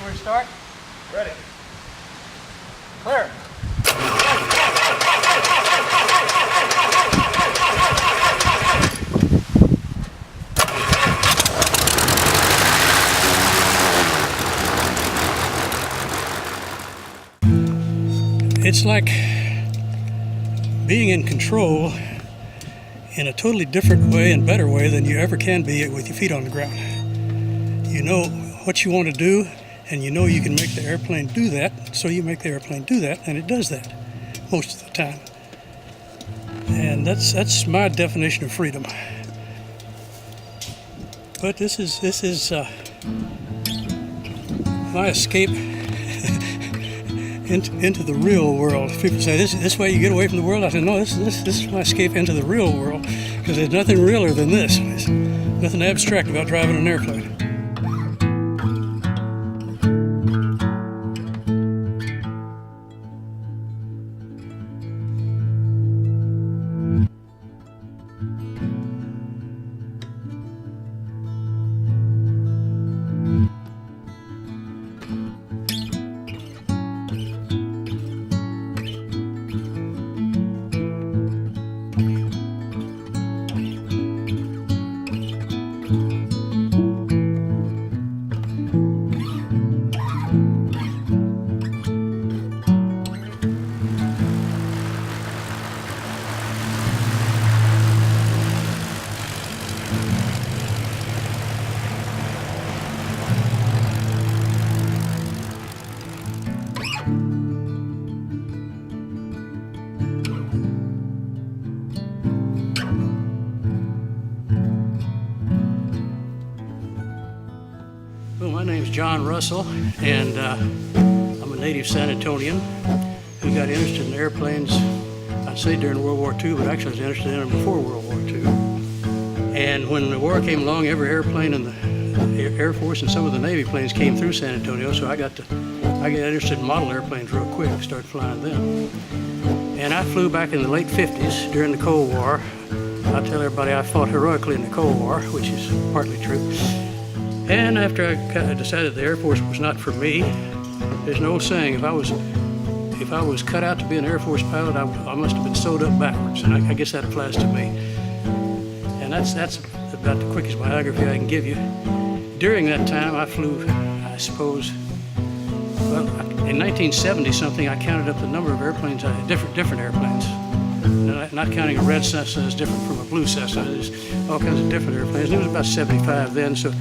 ready to start? Ready. Clear. It's like being in control in a totally different way and better way than you ever can be with your feet on the ground. You know what you want to do, and you know you can make the airplane do that, so you make the airplane do that, and it does that most of the time. And that's my definition of freedom. But this is my escape into the real world. People say, this way you get away from the world. I said, no, this is my escape into the real world, because there's nothing realer than this. There's nothing abstract about driving an airplane. Well, my name's John Russell, and I'm a native San Antonian who got interested in airplanes, I'd say during World War II, but actually I was interested in them before World War II. And when the war came along, every airplane in the Air Force and some of the Navy planes came through San Antonio, so I got interested in model airplanes real quick and started flying them. And I flew back in the late 50s during the Cold War. I tell everybody I fought heroically in the Cold War, which is partly true. And after I decided the Air Force was not for me, there's no saying, if I was cut out to be an Air Force pilot, I must have been sewed up backwards, and I guess that applies to me. And that's about the quickest biography I can give you. During that time, I flew, I suppose, well, in 1970 something, I counted up the number of airplanes, different airplanes. Not counting a red Cessna is different from a blue Cessna. There's all kinds of different airplanes. And it was about 75 then, so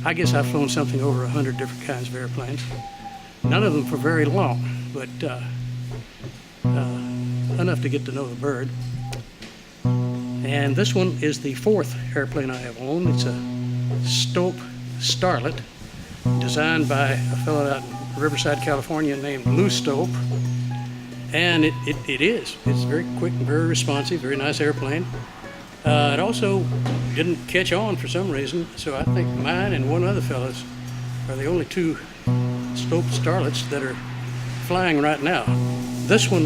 I guess I've flown something over 100 different kinds of airplanes. None of them for very long, but enough to get to know the bird. And this one is the fourth airplane I have owned. It's a Stope Starlet, designed by a fellow out in Riverside, California named Lou Stope. And it's very quick and very responsive, very nice airplane. It also didn't catch on for some reason, so I think mine and one other fellow's are the only two Stope Starlets that are flying right now. This one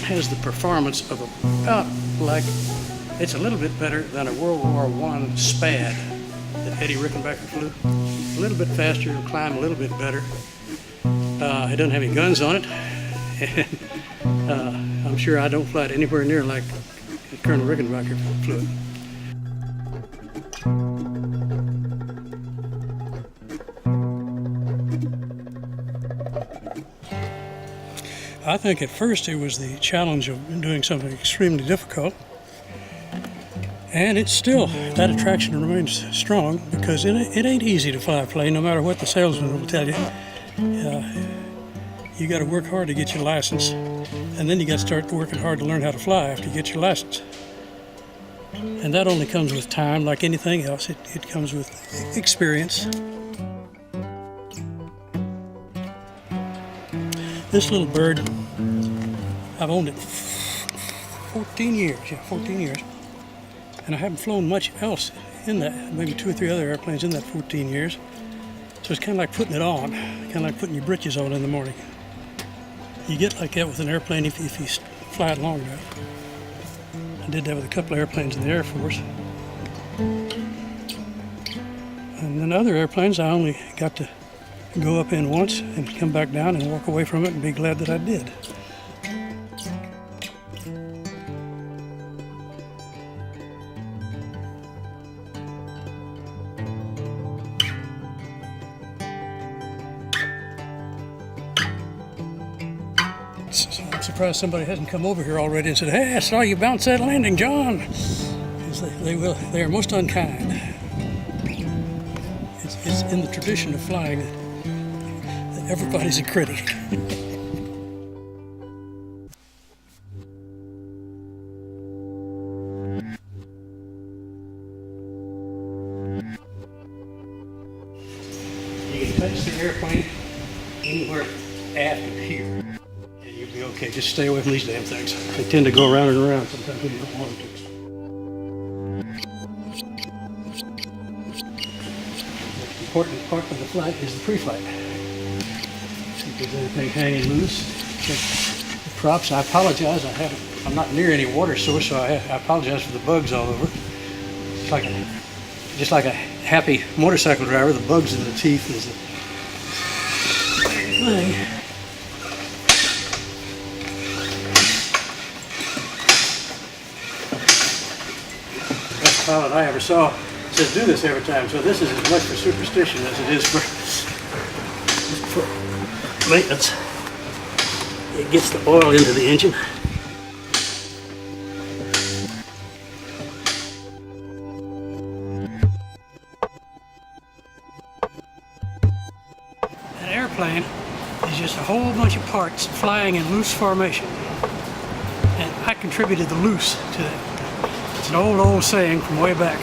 has the performance of about like, it's a little bit better than a World War I Spad that Eddie Rickenbacker flew. A little bit faster, it'll climb a little bit better. It doesn't have any guns on it. And I'm sure I don't fly it anywhere near like Colonel Rickenbacker flew it. I think at first it was the challenge of doing something extremely difficult, and it's still, that attraction remains strong, because it ain't easy to fly a plane, no matter what the salesman will tell you. You got to work hard to get your license, and then you got to start working hard to learn how to fly after you get your license. And that only comes with time, like anything else. It comes with experience. This little bird, I've owned it 14 years, and I haven't flown much else in that, maybe 2 or 3 other airplanes in that 14 years. So it's kind of like putting it on, kind of like putting your britches on in the morning. You get like that with an airplane if you fly it long enough. I did that with a couple of airplanes in the Air Force. And then other airplanes, I only got to go up in once and come back down and walk away from it and be glad that I did. I'm surprised somebody hasn't come over here already and said, "Hey, I saw you bounce that landing, John." They are most unkind. It's in the tradition of flying that everybody's a critic. You can touch the airplane anywhere after here, and you'll be okay. Just stay away from these damn things. They tend to go around and around sometimes when you don't want them to. The important part of the flight is the pre-flight. See if there's anything hanging loose. Check the props. I apologize. I'm not near any water source, so I apologize for the bugs all over. Just like a happy motorcycle driver, the bugs in the teeth is the thing. Best pilot I ever saw says do this every time, so this is as much for superstition as it is for maintenance. It gets the oil into the engine. An airplane is just a whole bunch of parts flying in loose formation, and I contributed the loose to that. It's an old saying from way back.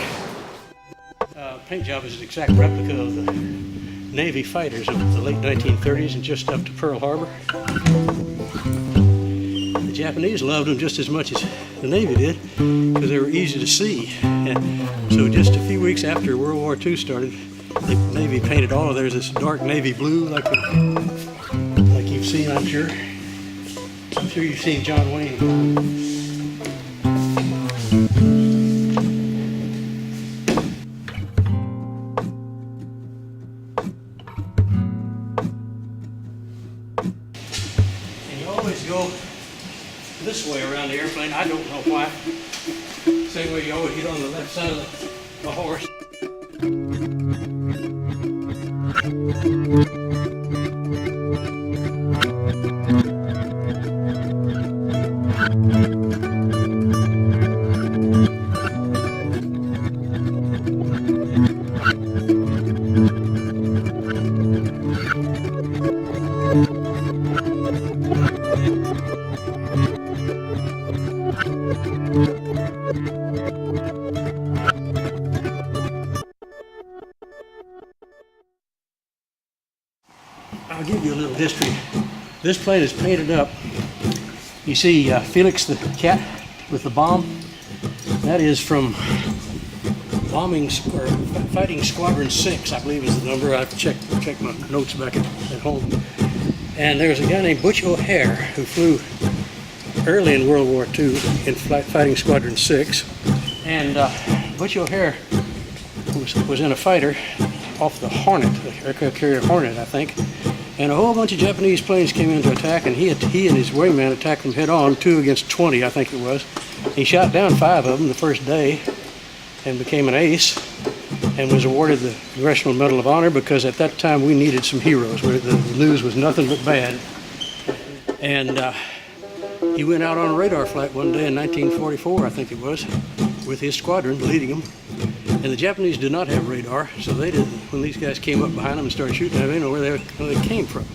Paint job is an exact replica of the Navy fighters of the late 1930s and just up to Pearl Harbor. The Japanese loved them just as much as the Navy did because they were easy to see. And so just a few weeks after World War II started, the Navy painted all of theirs this dark navy blue like you've seen, I'm sure. I'm sure you've seen John Wayne. Go this way around the airplane. I don't know why. Same way you always get on the left side of the horse. I'll give you a little history. This plane is painted up. You see Felix the cat with the bomb? That is from Fighting Squadron 6, I believe is the number. I have to check my notes back at home. And there's a guy named Butch O'Hare who flew early in World War II in Fighting Squadron 6. And Butch O'Hare was in a fighter off the Hornet, the aircraft carrier Hornet, I think. And a whole bunch of Japanese planes came in to attack, and he and his wingman attacked them head on, 2 against 20, I think it was. He shot down 5 of them the first day and became an ace and was awarded the Congressional Medal of Honor because at that time we needed some heroes. The news was nothing but bad. And he went out on a radar flight one day in 1944, I think it was, with his squadron leading them. And the Japanese did not have radar, so they didn't. When these guys came up behind them and started shooting at them, they didn't know where they came from.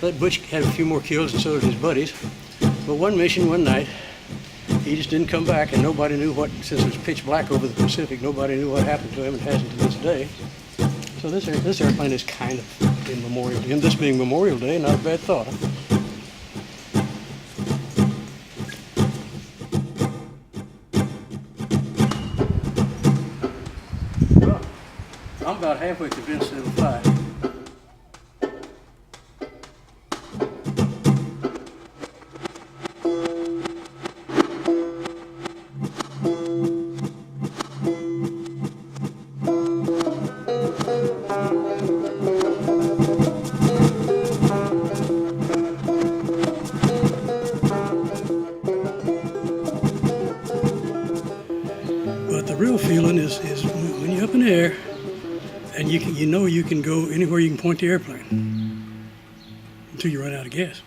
But Butch had a few more kills, and so did his buddies. But one mission, one night, he just didn't come back, and nobody knew what, since it was pitch black over the Pacific, nobody knew what happened to him and hasn't to this day. So this airplane is kind of in memorial to him. This being Memorial Day, not a bad thought, huh? I'm about halfway convinced it'll fly. the real feeling is when you're up in the air and you know you can go anywhere you can point the airplane until you run out of gas.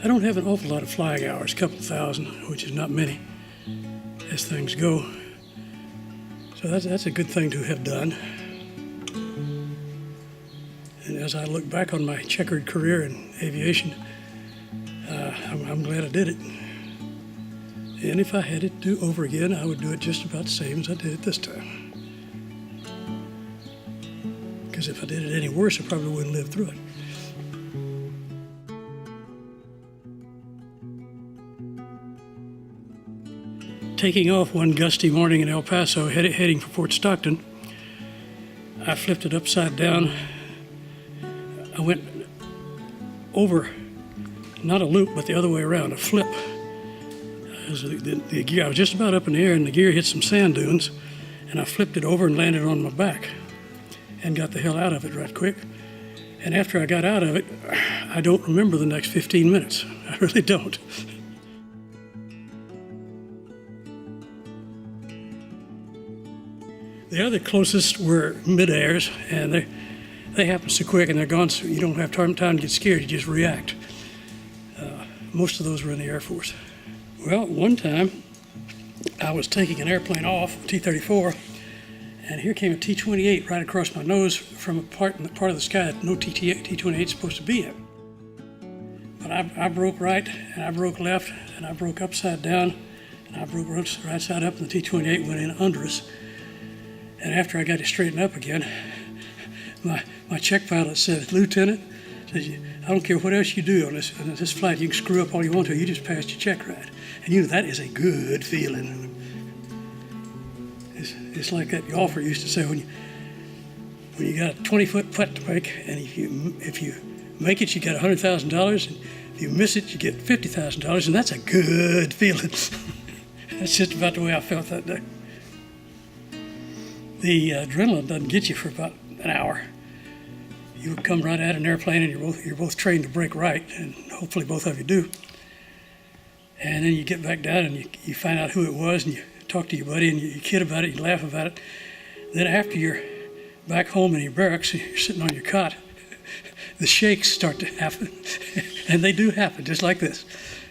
I don't have an awful lot of flying hours, a couple thousand, which is not many as things go. So that's a good thing to have done. And as I look back on my checkered career in aviation, I'm glad I did it. And if I had it to do over again, I would do it just about the same as I did it this time. Because if I did it any worse, I probably wouldn't live through it. Taking off one gusty morning in El Paso, heading for Fort Stockton, I flipped it upside down. I went over, not a loop, but the other way around, a flip. The gear, I was just about up in the air, and the gear hit some sand dunes, and I flipped it over and landed on my back and got the hell out of it right quick. And after I got out of it, I don't remember the next 15 minutes. I really don't. The other closest were mid-airs, and they happen so quick and they're gone, so you don't have time to get scared, you just react. Most of those were in the Air Force. Well, one time I was taking an airplane off, a T-34, and here came a T-28 right across my nose from a part of the sky that no T-28 is supposed to be in. But I broke right, and I broke left, and I broke upside down, and I broke right side up, and the T-28 went in under us. And after I got it straightened up again, my check pilot said, "Lieutenant, I don't care what else you do on this flight, you can screw up all you want to, you just passed your check ride." And you know, that is a good feeling. It's like that golfer used to say, when you got a 20-foot putt to make, and if you make it, you get $100,000, and if you miss it, you get $50,000, and that's a good feeling. That's just about the way I felt that day. The adrenaline doesn't get you for about an hour. You come right at an airplane, and you're both trained to brake right, and hopefully both of you do. And then you get back down, and you find out who it was, and you talk to your buddy, and you kid about it, you laugh about it. Then after you're back home in your barracks, you're sitting on your cot, the shakes start to happen, and they do happen, just like this.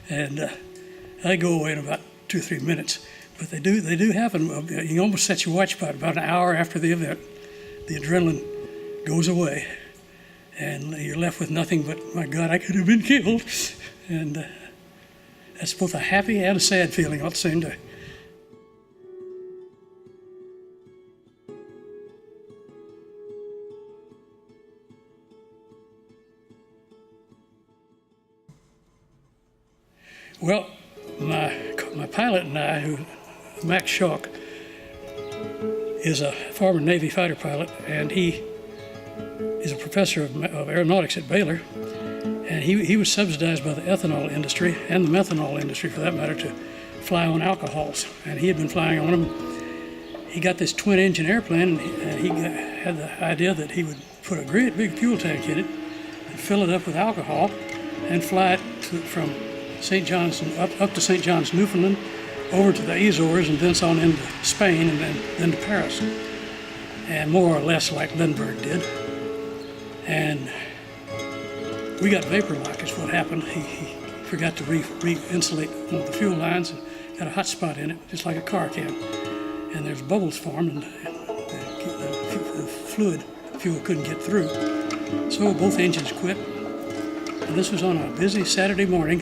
And they go away in about 2 or 3 minutes. But they do happen. You can almost set your watch by about an hour after the event. The adrenaline goes away, and you're left with nothing but, my God, I could have been killed. And that's both a happy and a sad feeling all at the same day. Well, my pilot and I, Max Schalk, is a former Navy fighter pilot, and he is a professor of aeronautics at Baylor, and he was subsidized by the ethanol industry, and the methanol industry for that matter, to fly on alcohols, and he had been flying on them. He got this twin-engine airplane, and he had the idea that he would put a great big fuel tank in it and fill it up with alcohol and fly it from St. John's up to St. John's, Newfoundland, over to the Azores, and thence on into Spain, and then to Paris, and more or less like Lindbergh did. And we got vapor lock is what happened. He forgot to re-insulate one of the fuel lines and got a hot spot in it, just like a car can. And there's bubbles formed, and the fuel couldn't get through. So both engines quit. And this was on a busy Saturday morning,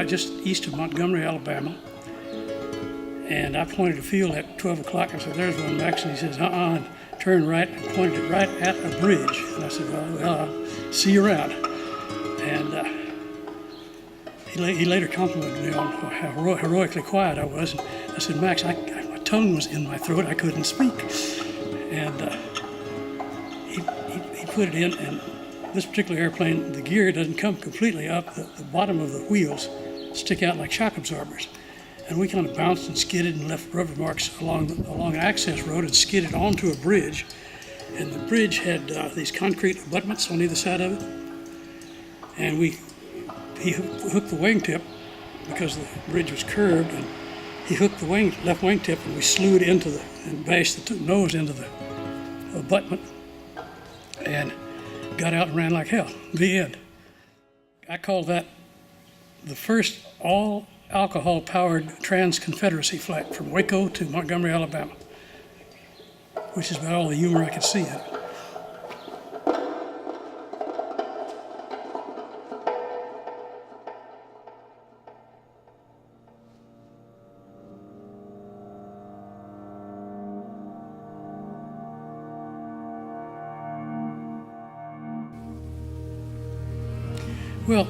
just east of Montgomery, Alabama. And I pointed a field at 12 o'clock. I said, "There's one, Max." And he says, and turned right and pointed it right at a bridge. And I said, well, I'll see you around. And he later complimented me on how heroically quiet I was. And I said, "Max, my tongue was in my throat. I couldn't speak." And he put it in, and this particular airplane, the gear doesn't come completely up. The bottom of the wheels stick out like shock absorbers. And we kind of bounced and skidded and left rubber marks along an access road and skidded onto a bridge. And the bridge had these concrete abutments on either side of it. And he hooked the wingtip because the bridge was curved, and he hooked the left wingtip, and we slewed and bashed the nose into the abutment, and got out and ran like hell. The end. I call that the first all-alcohol-powered trans-Confederacy flight from Waco to Montgomery, Alabama, which is about all the humor I could see in it. Well,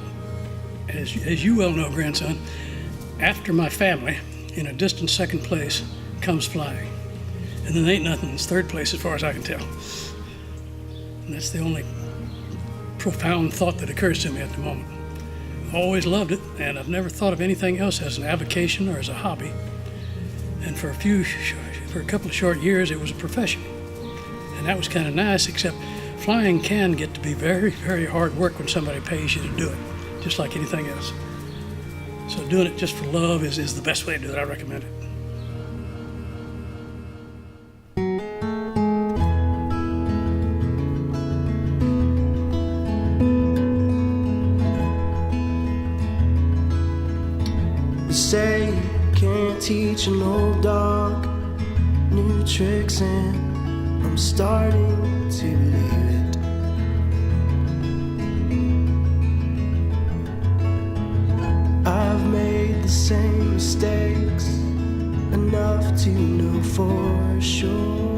as you well know, grandson, after my family, in a distant second place, comes flying. And then ain't nothing in third place as far as I can tell. And that's the only profound thought that occurs to me at the moment. I've always loved it, and I've never thought of anything else as an avocation or as a hobby. And for a couple of short years, it was a profession. And that was kind of nice, except flying can get to be very, very hard work when somebody pays you to do it, just like anything else. So doing it just for love is the best way to do it. I recommend it. They say you can't teach an old dog new tricks, and I'm starting to believe it. I've made the same mistakes enough to know for sure